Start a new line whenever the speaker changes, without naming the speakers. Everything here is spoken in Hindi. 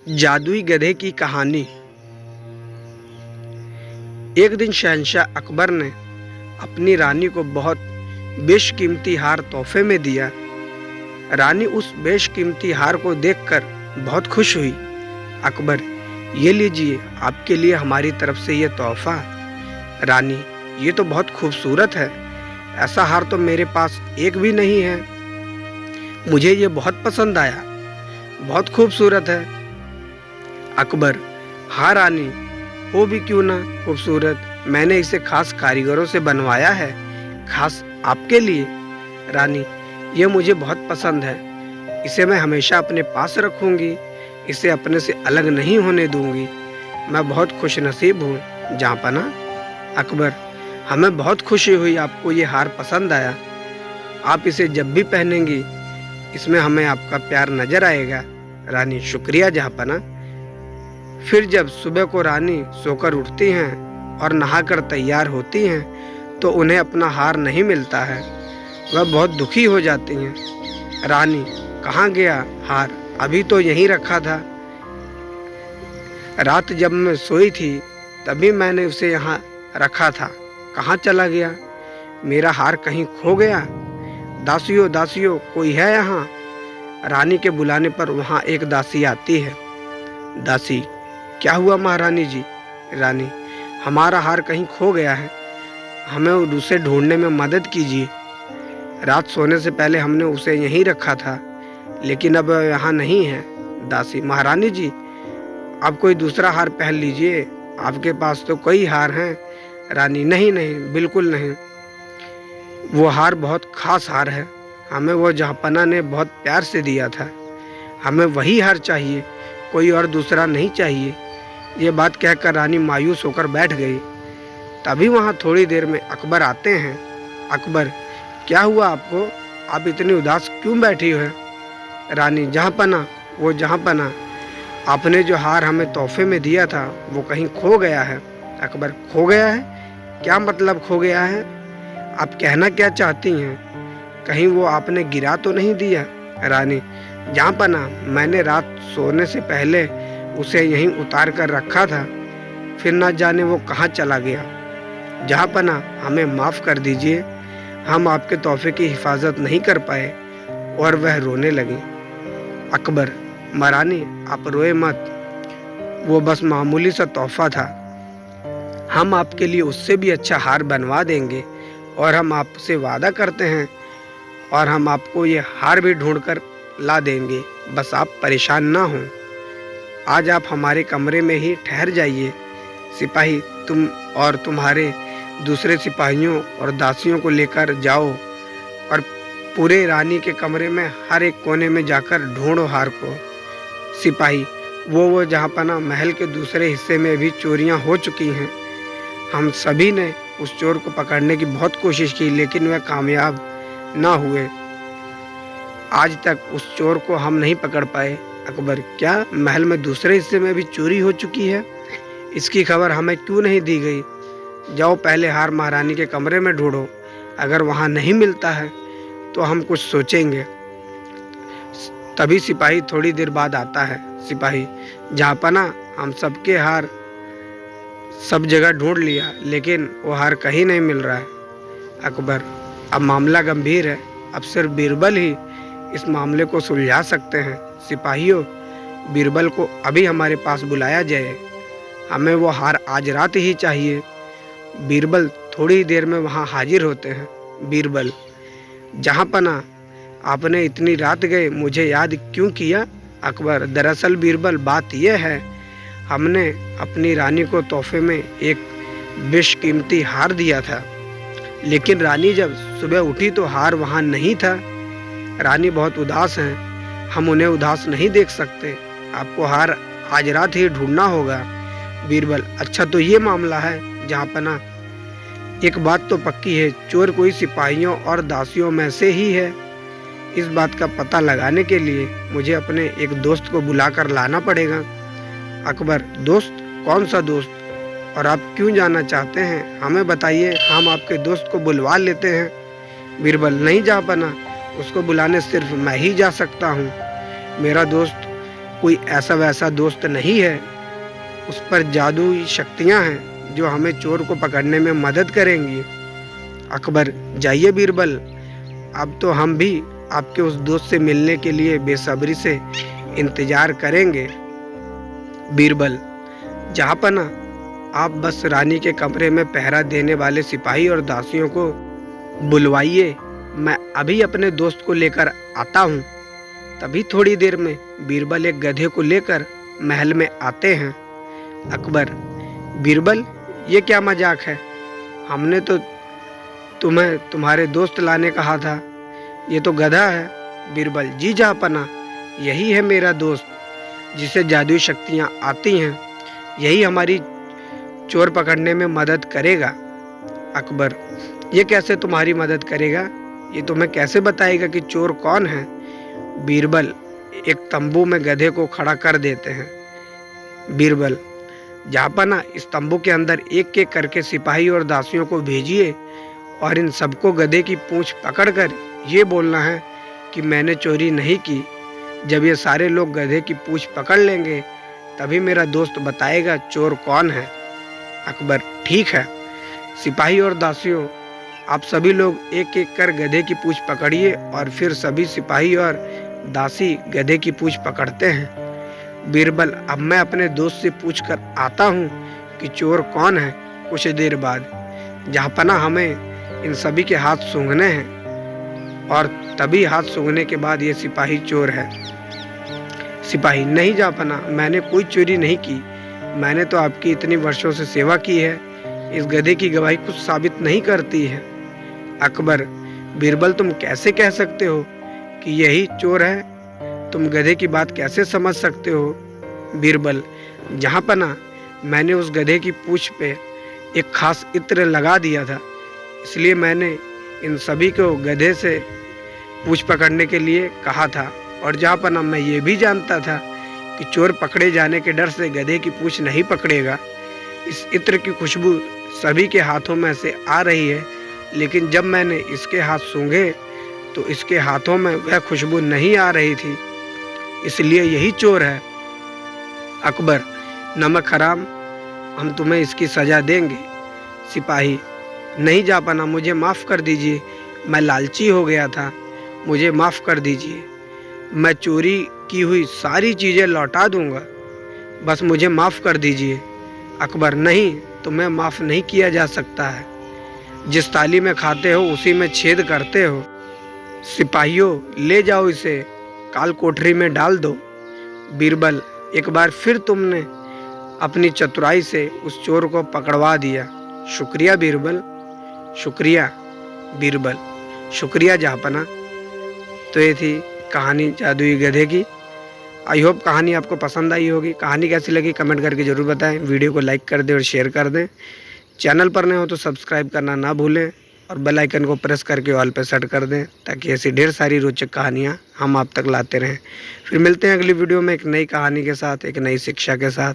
जादुई गधे की कहानी। एक दिन शहंशाह अकबर ने अपनी रानी को बहुत बेशकीमती हार तोहफे में दिया। रानी उस बेशकीमती हार को देखकर बहुत खुश हुई। अकबर, ये लीजिए, आपके लिए हमारी तरफ से ये तोहफा। रानी, ये तो बहुत खूबसूरत है, ऐसा हार तो मेरे पास एक भी नहीं है। मुझे ये बहुत पसंद आया, बहुत खूबसूरत है। अकबर, हाँ रानी, हो भी क्यों ना खूबसूरत, मैंने इसे खास कारीगरों से बनवाया है, खास आपके लिए। रानी, ये मुझे बहुत पसंद है, इसे मैं हमेशा अपने पास रखूंगी, इसे अपने से अलग नहीं होने दूंगी। मैं बहुत खुशनसीब हूँ जहाँपना। अकबर, हमें बहुत खुशी हुई आपको ये हार पसंद आया। आप इसे जब भी पहनेंगी इसमें हमें आपका प्यार नजर आएगा। रानी, शुक्रिया जहाँपना। फिर जब सुबह को रानी सोकर उठती हैं और नहाकर तैयार होती हैं तो उन्हें अपना हार नहीं मिलता है। वह बहुत दुखी हो जाती हैं। रानी, कहाँ गया हार? अभी तो यहीं रखा था। रात जब मैं सोई थी तभी मैंने उसे यहाँ रखा था, कहाँ चला गया? मेरा हार कहीं खो गया? दासियों दासियों, कोई है यहाँ? रानी के बुलाने पर वहाँ एक दासी आती है। दासी, क्या हुआ महारानी जी? रानी, हमारा हार कहीं खो गया है, हमें उसे ढूंढने में मदद कीजिए। रात सोने से पहले हमने उसे यहीं रखा था, लेकिन अब यहाँ नहीं है। दासी, महारानी जी, आप कोई दूसरा हार पहन लीजिए, आपके पास तो कई हार हैं। रानी, नहीं नहीं, बिल्कुल नहीं, वो हार बहुत खास हार है, हमें वो जहाँपना ने बहुत प्यार से दिया था, हमें वही हार चाहिए, कोई और दूसरा नहीं चाहिए। ये बात कहकर रानी मायूस होकर बैठ गई। तभी वहाँ थोड़ी देर में अकबर आते हैं। अकबर, क्या हुआ आपको? आप इतनी उदास क्यों बैठी हो? रानी, जहाँपना, वो जहाँपना, आपने जो हार हमें तोहफे में दिया था वो कहीं खो गया है। अकबर, खो गया है? क्या मतलब खो गया है? आप कहना क्या चाहती हैं? कहीं वो आपने गिरा तो नहीं दिया? रानी, जहाँपना, मैंने रात सोने से पहले उसे यहीं उतार कर रखा था, फिर ना जाने वो कहाँ चला गया। जहाँपना, हमें माफ़ कर दीजिए, हम आपके तोहफे की हिफाजत नहीं कर पाए। और वह रोने लगी। अकबर, महारानी, आप रोए मत, वो बस मामूली सा तोहफा था, हम आपके लिए उससे भी अच्छा हार बनवा देंगे और हम आपसे वादा करते हैं और हम आपको ये हार भी ढूंढ कर ला देंगे, बस आप परेशान ना हों। आज आप हमारे कमरे में ही ठहर जाइए। सिपाही, तुम और तुम्हारे दूसरे सिपाहियों और दासियों को लेकर जाओ और पूरे रानी के कमरे में हर एक कोने में जाकर ढूंढो हार को। सिपाही, वो जहाँपना, महल के दूसरे हिस्से में भी चोरियां हो चुकी हैं, हम सभी ने उस चोर को पकड़ने की बहुत कोशिश की, लेकिन वह कामयाब ना हुए। आज तक उस चोर को हम नहीं पकड़ पाए। अकबर, क्या महल में दूसरे हिस्से में भी चोरी हो चुकी है? इसकी खबर हमें क्यों नहीं दी गई? जाओ पहले हार महारानी के कमरे में ढूंढो, अगर वहाँ नहीं मिलता है तो हम कुछ सोचेंगे। तभी सिपाही थोड़ी देर बाद आता है। सिपाही, जहाँपना, हम सबके हार सब जगह ढूंढ लिया, लेकिन वो हार कहीं नहीं मिल रहा है। अकबर, अब मामला गंभीर है, अब सिर्फ बीरबल ही इस मामले को सुलझा सकते हैं। सिपाहियों, बीरबल को अभी हमारे पास बुलाया जाए, हमें वो हार आज रात ही चाहिए। बीरबल थोड़ी देर में वहाँ हाजिर होते हैं। बीरबल, जहाँपना, आपने इतनी रात गए मुझे याद क्यों किया? अकबर, दरअसल बीरबल, बात यह है, हमने अपनी रानी को तोहफे में एक बेशकीमती हार दिया था, लेकिन रानी जब सुबह उठी तो हार वहाँ नहीं था। रानी बहुत उदास हैं, हम उन्हें उदास नहीं देख सकते, आपको हार आज रात ही ढूंढना होगा। बीरबल, अच्छा तो ये मामला है जहाँपना, एक बात तो पक्की है, चोर कोई सिपाहियों और दासियों में से ही है। इस बात का पता लगाने के लिए मुझे अपने एक दोस्त को बुलाकर लाना पड़ेगा। अकबर, दोस्त? कौन सा दोस्त, और आप क्यों जाना चाहते हैं? हमें बताइए, हम आपके दोस्त को बुलवा लेते हैं। बीरबल, नहीं जहाँपना, उसको बुलाने सिर्फ मैं ही जा सकता हूँ। मेरा दोस्त कोई ऐसा वैसा दोस्त नहीं है, उस पर जादुई शक्तियां हैं जो हमें चोर को पकड़ने में मदद करेंगी। अकबर, जाइए बीरबल, अब तो हम भी आपके उस दोस्त से मिलने के लिए बेसब्री से इंतजार करेंगे। बीरबल, जहाँपना, आप बस रानी के कमरे में पहरा देने वाले सिपाही और दासियों को बुलवाइए, मैं अभी अपने दोस्त को लेकर आता हूँ। तभी थोड़ी देर में बीरबल एक गधे को लेकर महल में आते हैं। अकबर, बीरबल, ये क्या मजाक है? हमने तो तुम्हें तुम्हारे दोस्त लाने कहा था, ये तो गधा है। बीरबल, जी जहाँपना, यही है मेरा दोस्त जिसे जादुई शक्तियाँ आती हैं, यही हमारी चोर पकड़ने में मदद करेगा। अकबर, ये कैसे तुम्हारी मदद करेगा? ये तुम्हें कैसे बताएगा कि चोर कौन है? बीरबल, एक तंबू में गधे को खड़ा कर देते हैं। बीरबल, जहाँपना, इस तंबू के अंदर एक एक करके सिपाही और दासियों को भेजिए और इन सबको गधे की पूंछ पकड़कर ये बोलना है कि मैंने चोरी नहीं की। जब ये सारे लोग गधे की पूंछ पकड़ लेंगे तभी मेरा दोस्त बताएगा चोर कौन है। अकबर, ठीक है। सिपाही और दासियों, आप सभी लोग एक एक कर गधे की पूंछ पकड़िए और फिर सभी सिपाही और दासी गधे की पूंछ पकड़ते हैं। बीरबल, अब मैं अपने दोस्त से पूछ कर आता हूँ कि चोर कौन है। कुछ देर बाद, जहाँपना, हमें इन सभी के हाथ सूंघने हैं और तभी हाथ सूंघने के बाद ये सिपाही चोर है। सिपाही, नहीं जहाँपना, मैंने कोई चोरी नहीं की, मैंने तो आपकी इतनी वर्षों से सेवा की है, इस गधे की गवाही कुछ साबित नहीं करती है। अकबर, बीरबल, तुम कैसे कह सकते हो कि यही चोर है? तुम गधे की बात कैसे समझ सकते हो? बीरबल, जहाँपना, मैंने उस गधे की पूंछ पे एक खास इत्र लगा दिया था, इसलिए मैंने इन सभी को गधे से पूंछ पकड़ने के लिए कहा था। और जहाँपना, मैं ये भी जानता था कि चोर पकड़े जाने के डर से गधे की पूंछ नहीं पकड़ेगा। इस इत्र की खुशबू सभी के हाथों में से आ रही है, लेकिन जब मैंने इसके हाथ सूंघे तो इसके हाथों में वह खुशबू नहीं आ रही थी, इसलिए यही चोर है। अकबर, नमक हराम, हम तुम्हें इसकी सजा देंगे। सिपाही, नहीं जहाँपना, मुझे माफ़ कर दीजिए, मैं लालची हो गया था, मुझे माफ़ कर दीजिए, मैं चोरी की हुई सारी चीज़ें लौटा दूंगा, बस मुझे माफ़ कर दीजिए। अकबर, नहीं, तुम्हें माफ़ नहीं किया जा सकता है, जिस थाली में खाते हो उसी में छेद करते हो। सिपाहियों, ले जाओ इसे, काल कोठरी में डाल दो। बीरबल, एक बार फिर तुमने अपनी चतुराई से उस चोर को पकड़वा दिया, शुक्रिया बीरबल। शुक्रिया बीरबल, शुक्रिया जहाँपना। तो ये थी कहानी जादुई गधे की। आई होप कहानी आपको पसंद आई होगी। कहानी कैसी लगी कमेंट करके ज़रूर बताएं। वीडियो को लाइक कर दें और शेयर कर दें। चैनल पर नए हो तो सब्सक्राइब करना ना भूलें और बेल आइकन को प्रेस करके ऑल पे सेट कर दें, ताकि ऐसी ढेर सारी रोचक कहानियाँ हम आप तक लाते रहें। फिर मिलते हैं अगली वीडियो में एक नई कहानी के साथ, एक नई शिक्षा के साथ।